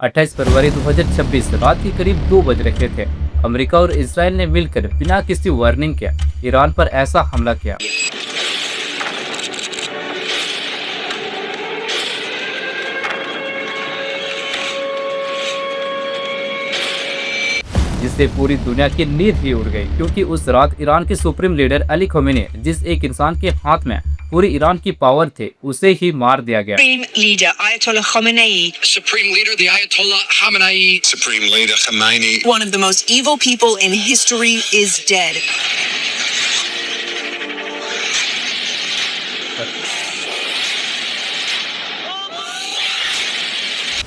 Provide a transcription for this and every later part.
28 फरवरी 2026 रात के करीब 2 बज रहे थे। अमेरिका और इसराइल ने मिलकर बिना किसी वार्निंग के ईरान पर ऐसा हमला किया, जिससे पूरी दुनिया की नींद ही उड़ गई। क्योंकि उस रात ईरान के सुप्रीम लीडर अली खमेनी, जिस एक इंसान के हाथ में पूरी ईरान की पावर थे, उसे ही मार दिया गया। Supreme Leader the Ayatollah Khamenei. Supreme Leader Khamenei. One of the most evil people in history is dead.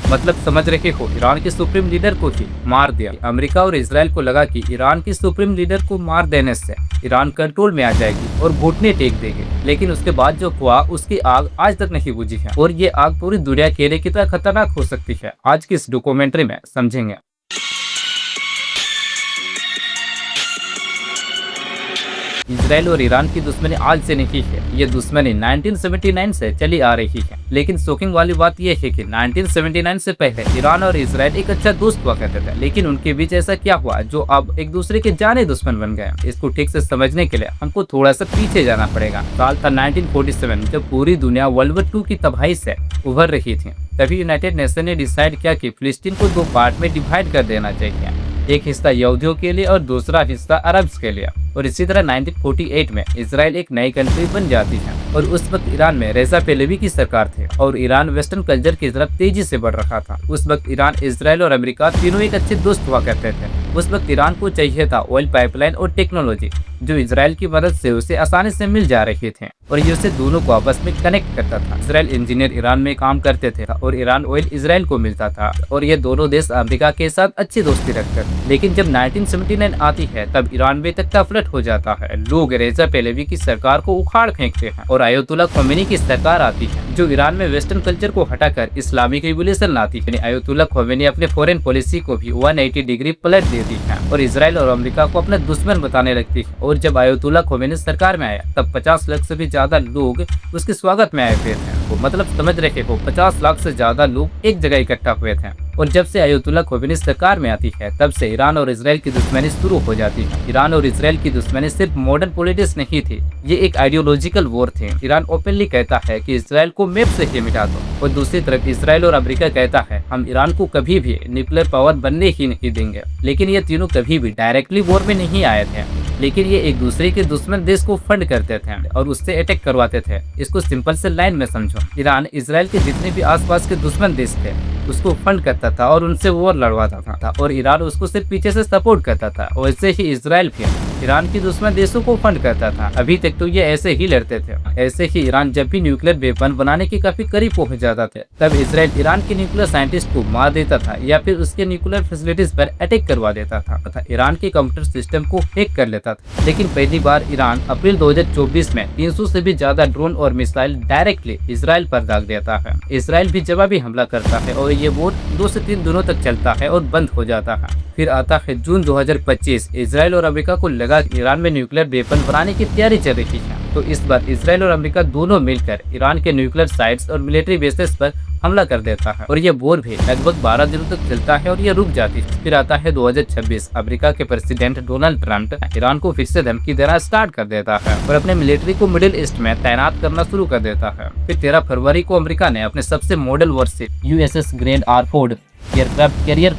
मतलब समझ रहे हो, ईरान के सुप्रीम लीडर को ही मार दिया। अमेरिका और इसराइल को लगा कि ईरान के सुप्रीम लीडर को मार देने से ईरान कंट्रोल में आ जाएगी और घुटने टेक देगी। लेकिन उसके बाद जो हुआ, उसकी आग आज तक नहीं बुझी है और ये आग पूरी दुनिया के लिए कितना खतरनाक हो सकती है, आज की इस डॉक्यूमेंट्री में समझेंगे। इसराइल और ईरान की दुश्मनी आज से नहीं है, ये दुश्मनी 1979 से चली आ रही है। लेकिन शॉकिंग वाली बात यह है कि 1979 से पहले ईरान और इसराइल एक अच्छा दोस्त हुआ करते थे। लेकिन उनके बीच ऐसा क्या हुआ जो अब एक दूसरे के जाने दुश्मन बन गए? इसको ठीक से समझने के लिए हमको थोड़ा सा पीछे जाना पड़ेगा। साल था 1947, जब पूरी दुनिया वर्ल्ड वॉर 2 की तबाही से उभर रही थी। तभी यूनाइटेड नेशन ने डिसाइड किया कि फिलिस्तीन को 2 पार्ट में डिवाइड कर देना चाहिए, एक हिस्सा यहूदियों के लिए और दूसरा हिस्सा अरब्स के लिए। और इसी तरह 1948 में इसराइल एक नई कंट्री बन जाती है और उस वक्त ईरान में रेजा पहलवी की सरकार थी और ईरान वेस्टर्न कल्चर की तरफ तेजी से बढ़ रहा था। उस वक्त ईरान, इसराइल और अमेरिका तीनों एक अच्छे दोस्त हुआ करते थे। उस वक्त ईरान को चाहिए था ऑयल पाइपलाइन और टेक्नोलॉजी, जो इसराइल की मदद से उसे आसानी से मिल जा रहे थे और ये उसे दोनों को आपस में कनेक्ट करता था। इसराइल इंजीनियर ईरान में काम करते थे और ईरान ऑयल इसराइल को मिलता था और ये दोनों देश अमेरिका के साथ अच्छी दोस्ती रखते थे। लेकिन जब 1979 आती है, तब ईरान में तख्ता पलट हो जाता है। लोग रेजा पहलवी की सरकार को उखाड़ फेंकते हैं और आयतुल्ला खमेनी की सरकार आती है, जो ईरान में वेस्टर्न कल्चर को हटाकर इस्लामिक रिवोल्यूशन लाती है। आयतुल्ला खमेनी अपने फॉरेन पॉलिसी को भी 180 डिग्री पलट देती है और इसराइल और अमेरिका को अपना दुश्मन बताने लगती है। और जब आयतुल्ला खमेनी सरकार में आया, तब 50 लाख से भी ज्यादा लोग उसके स्वागत में आए हुए थे। वो मतलब समझ रहे हो, 50 लाख से ज्यादा लोग एक जगह इकट्ठा हुए थे। और जब से आयतुल्ला खमेनी सरकार में आती है, तब से ईरान और इसराइल की दुश्मनी शुरू हो जाती है। ईरान और इसराइल की दुश्मनी सिर्फ मॉडर्न पॉलिटिक्स नहीं थी, ये एक आइडियोलॉजिकल वॉर थी। ईरान ओपनली कहता है कि इसराइल को मैप से ही मिटा दो और दूसरी तरफ इसराइल और अमेरिका कहता है हम ईरान को कभी भी न्यूक्लियर पावर बनने ही नहीं देंगे। लेकिन ये तीनों कभी भी डायरेक्टली वॉर में नहीं आए थे, लेकिन ये एक दूसरे के दुश्मन देश को फंड करते थे और उससे अटैक करवाते थे। इसको सिंपल से लाइन में समझो, ईरान इसराइल के जितने भी आसपास के दुश्मन देश थे उसको फंड करता था और उनसे वॉर लड़वाता था और ईरान उसको सिर्फ पीछे से सपोर्ट करता था। वैसे ही इसराइल भी ईरान की दुश्मन देशों को फंड करता था। अभी तक तो ये ऐसे ही लड़ते थे। ऐसे ही ईरान जब भी न्यूक्लियर वेपन बनाने के काफी करीब पहुंच जाता था, तब इसराइल ईरान के न्यूक्लियर साइंटिस्ट को मार देता था या फिर उसके न्यूक्लियर फैसिलिटीज पर अटैक करवा देता था तथा ईरान के कंप्यूटर सिस्टम को हैक कर लेता था। लेकिन पहली बार ईरान अप्रैल 2024 में 300 से भी ज्यादा ड्रोन और मिसाइल डायरेक्टली इसराइल पर दाग देता है। इसराइल भी जवाबी हमला करता है और ये वॉर 2 से 3 दिनों तक चलता है और बंद हो जाता है। फिर आता है जून 2025। इसराइल और अमेरिका को लगा कि ईरान में न्यूक्लियर वेपन बनाने की तैयारी चल रही है, तो इस बार इसराइल और अमेरिका दोनों मिलकर ईरान के न्यूक्लियर साइट्स और मिलिट्री बेसेस पर हमला कर देता है और ये वॉर भी लगभग 12 दिनों तक चलता है और ये रुक जाती है। फिर आता है 2026। अमेरिका के प्रेसिडेंट डोनाल्ड ट्रंप ईरान को फिर से धमकी देना स्टार्ट कर देता है और अपने मिलिट्री को मिडिल ईस्ट में तैनात करना शुरू कर देता है। फिर 13 फरवरी को अमेरिका ने अपने सबसे model warship USS Gerald R Ford aircraft carrier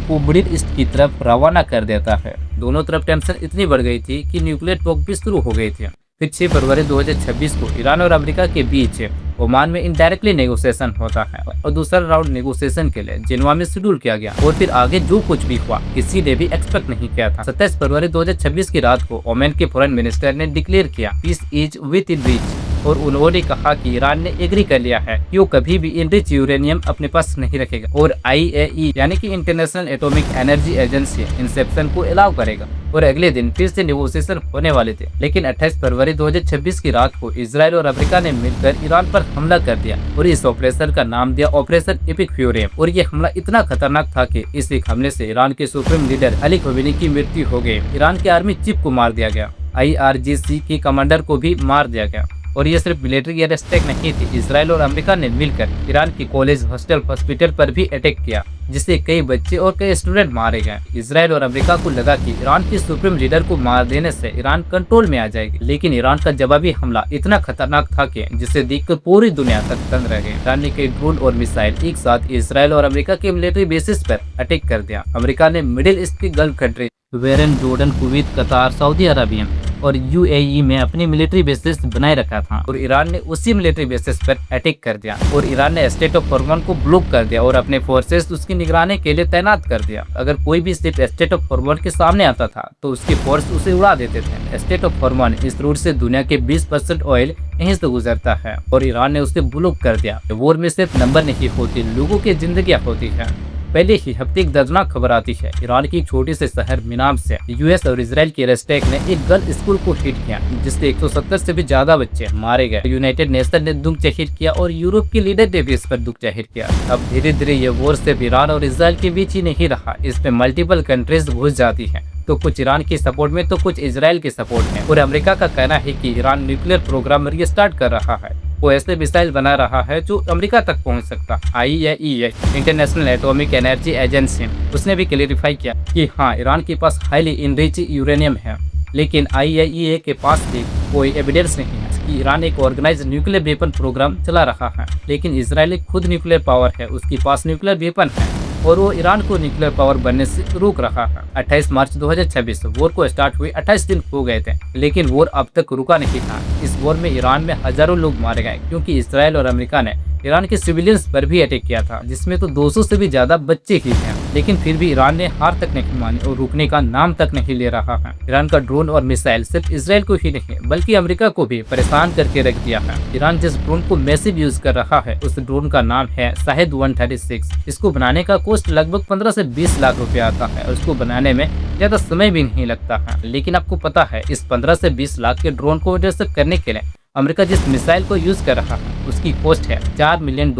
को मिडिल ईस्ट की तरफ रवाना कर देता है। दोनों तरफ टेंशन इतनी बढ़ गई थी कि न्यूक्लियर टॉक भी शुरू हो गई थी। फिर 6 फरवरी 2026 को ईरान और अमेरिका के बीच ओमान में इनडायरेक्टली नेगोशिएशन होता है और दूसरा राउंड नेगोशिएशन के लिए जिनेवा में शेड्यूल किया गया। और फिर आगे जो कुछ भी हुआ किसी ने भी एक्सपेक्ट नहीं किया था। 27 फरवरी 2026 की रात को ओमान के फॉरेन मिनिस्टर ने डिक्लेयर किया peace is within reach और उन्होंने कहा कि ईरान ने एग्री कर लिया है कि वो कभी भी इनरिच यूरेनियम अपने पास नहीं रखेगा और IAEA यानी कि international atomic energy agency Inception को अलाउ करेगा। और अगले दिन फिर से नेगोशिएशन होने वाले थे, लेकिन 28 फरवरी 2026 की रात को इसराइल और अमेरिका ने मिलकर ईरान पर हमला कर दिया और इस ऑपरेशन का नाम दिया ऑपरेशन एपिक फ्यूरी। और ये हमला इतना खतरनाक था कि इस एक हमले से ईरान के सुप्रीम लीडर अली खमेनी की मृत्यु हो गई। ईरान के आर्मी चीफ को मार दिया गया, IRGC के कमांडर को भी मार दिया गया और ये सिर्फ मिलिट्री एयर स्ट्राइक नहीं थी, इसराइल और अमेरिका ने मिलकर ईरान की कॉलेज, हॉस्टल, हॉस्पिटल पर भी अटैक किया, जिससे कई बच्चे और कई स्टूडेंट मारे गए। इसराइल और अमेरिका को लगा कि ईरान की सुप्रीम लीडर को मार देने से ईरान कंट्रोल में आ जाएगी, लेकिन ईरान का जवाबी हमला इतना खतरनाक था कि जिसे देखकर पूरी दुनिया तक दंग रह गई। ईरान ने कई ड्रोन और मिसाइल एक साथ इसराइल और अमेरिका के मिलिट्री बेसिस पर अटैक कर दिया। अमेरिका ने मिडिल ईस्ट की gulf country Bahrain, Jordan, Kuwait, कतार, सऊदी अरबिया और यूएई में अपनी मिलिट्री बेसिस बनाए रखा था और ईरान ने उसी मिलिट्री बेसिस पर अटैक कर दिया और ईरान ने स्टेट ऑफ हॉर्मोन को ब्लॉक कर दिया और अपने फोर्सेस उसकी निगरानी के लिए तैनात कर दिया। अगर कोई भी शिप स्टेट ऑफ हॉर्मोन के सामने आता था तो उसकी फोर्स उसे उड़ा देते थे। स्टेट ऑफ हॉर्मोन इस रूट से दुनिया के 20% ऑयल यहीं से गुजरता है और ईरान ने उसे ब्लॉक कर दिया। वॉर में सिर्फ नंबर नहीं होती, लोगों की जिंदगियां होती है। पहले ही हफ्ते एक दर्दनाक खबर आती है। ईरान की एक छोटी से शहर मिनाब से यूएस और इजराइल के एयर स्ट्राइक ने एक गर्ल स्कूल को हिट किया, जिससे 170 से भी ज्यादा बच्चे मारे गए। यूनाइटेड नेशन ने दुख जाहिर किया और यूरोप के लीडर ने भी इस पर दुख जाहिर किया। अब धीरे धीरे ये वॉर सिर्फ ईरान और इजराइल के बीच ही नहीं रहा, इसमें मल्टीपल कंट्रीज घुस जाती है, तो कुछ ईरान की सपोर्ट में तो कुछ इजराइल की सपोर्ट में। और अमेरिका का कहना है कि ईरान न्यूक्लियर प्रोग्राम रीस्टार्ट कर रहा है, वो ऐसे मिसाइल बना रहा है जो अमेरिका तक पहुंच सकता। IAEA international atomic energy agency उसने भी क्लेरिफाई किया कि हाँ, ईरान के पास हाईली इनरिच यूरेनियम है, लेकिन IAEA के पास भी कोई एविडेंस नहीं है कि ईरान एक ऑर्गेनाइज्ड न्यूक्लियर वेपन प्रोग्राम चला रहा है। लेकिन इजराइल खुद न्यूक्लियर पावर है, उसके पास न्यूक्लियर वेपन है और वो ईरान को न्यूक्लियर पावर बनने से रोक रहा है। 28 मार्च 2026 वॉर को स्टार्ट हुए 28 दिन हो गए थे, लेकिन वॉर अब तक रुका नहीं था। इस वॉर में ईरान में हजारों लोग मारे गए, क्योंकि इसराइल और अमेरिका ने ईरान के सिविलियंस पर भी अटैक किया था, जिसमें तो 200 से भी ज्यादा बच्चे ही थे। लेकिन फिर भी ईरान ने हार तक नहीं मानी और रुकने का नाम तक नहीं ले रहा है। ईरान का ड्रोन और मिसाइल सिर्फ इसराइल को ही नहीं बल्कि अमेरिका को भी परेशान करके रख दिया है। ईरान जिस ड्रोन को मैसिव यूज कर रहा है, उस ड्रोन का नाम है शाहिद 136। इसको बनाने का कॉस्ट लगभग 15 से 20 लाख रुपए आता है और इसको बनाने में ज्यादा समय भी नहीं लगता है। लेकिन आपको पता है, इस 15 से 20 लाख के ड्रोन को इंटरसेप्ट करने के लिए अमेरिका जिस मिसाइल को यूज कर रहा है उसकी कॉस्ट है $4 मिलियन,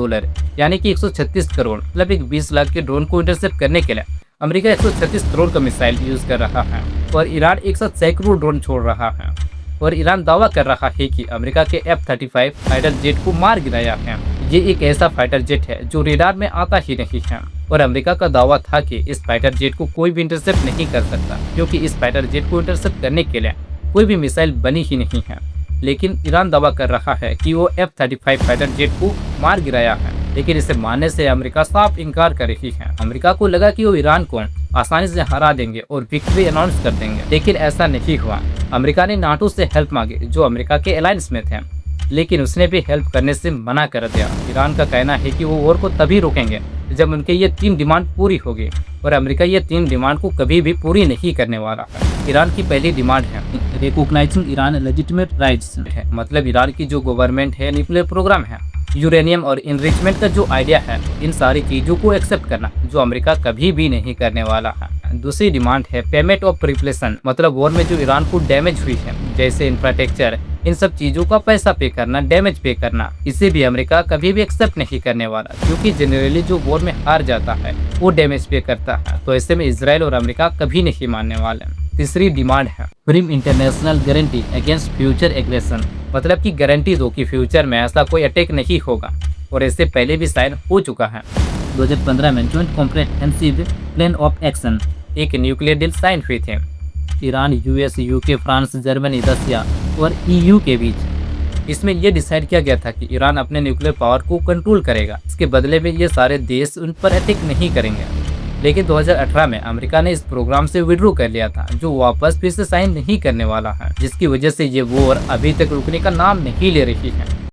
यानी कि 136 करोड़। मतलब एक 20 लाख के ड्रोन को इंटरसेप्ट करने के लिए अमेरिका 136 करोड़ का मिसाइल यूज कर रहा है और ईरान एक साथ सैकड़ों ड्रोन छोड़ रहा है। और ईरान दावा कर रहा है कि अमेरिका के F-35 फाइटर जेट को मार गिराया है। ये एक ऐसा फाइटर जेट है जो रेडार में आता ही नहीं है और अमेरिका का दावा था कि इस फाइटर जेट को कोई भी इंटरसेप्ट नहीं कर सकता, क्योंकि इस फाइटर जेट को इंटरसेप्ट करने के लिए कोई भी मिसाइल बनी ही नहीं है। लेकिन ईरान दावा कर रहा है कि वो F-35 फाइटर जेट को मार गिराया है, लेकिन इसे मानने से अमेरिका साफ इनकार कर रही है। अमेरिका को लगा कि वो ईरान को आसानी से हरा देंगे और विक्ट्री अनाउंस कर देंगे, लेकिन ऐसा नहीं हुआ। अमेरिका ने नाटो से हेल्प मांगी, जो अमेरिका के अलायंस में थे, लेकिन उसने भी हेल्प करने से मना कर दिया। ईरान का कहना है कि वो वॉर को तभी रोकेंगे जब उनके ये 3 डिमांड पूरी होगी और अमेरिका ये 3 डिमांड को कभी भी पूरी नहीं करने वाला है। ईरान की पहली डिमांड है रिकॉग्नाइजिंग ईरान लेजिटिमेट राइट्स है, मतलब ईरान की जो गवर्नमेंट है, न्यूक्लियर प्रोग्राम है, यूरेनियम और इनरिचमेंट का जो आइडिया है, इन सारी चीजों को एक्सेप्ट करना, जो अमेरिका कभी भी नहीं करने वाला है। दूसरी डिमांड है पेमेंट ऑफ रिप्लेसन, मतलब वॉर में जो ईरान को डैमेज हुई है, जैसे इंफ्रास्ट्रक्चर, इन सब चीजों का पैसा पे करना, डैमेज पे करना, इसे भी अमेरिका कभी भी एक्सेप्ट नहीं करने वाला, क्योंकि जनरली जो वॉर में हार जाता है वो डैमेज पे करता है। तो ऐसे में इसराइल और अमेरिका कभी नहीं मानने वाले। तीसरी डिमांड है firm international guarantee against future aggression, मतलब कि गारंटी दो कि फ्यूचर में ऐसा कोई अटैक नहीं होगा, और इससे पहले भी साइन हो चुका है। 2015 में joint comprehensive plan of action एक न्यूक्लियर डील साइन हुई थी Iran, US, UK, France, Germany, Russia और EU के बीच। इसमें यह डिसाइड किया गया था कि ईरान अपने न्यूक्लियर पावर को कंट्रोल करेगा, इसके बदले में ये सारे देश उन पर अटैक नहीं करेंगे। लेकिन 2018 में अमेरिका ने इस प्रोग्राम से विड्रॉ कर लिया था, जो वापस फिर से साइन नहीं करने वाला है, जिसकी वजह से ये वॉर अभी तक रुकने का नाम नहीं ले रही है।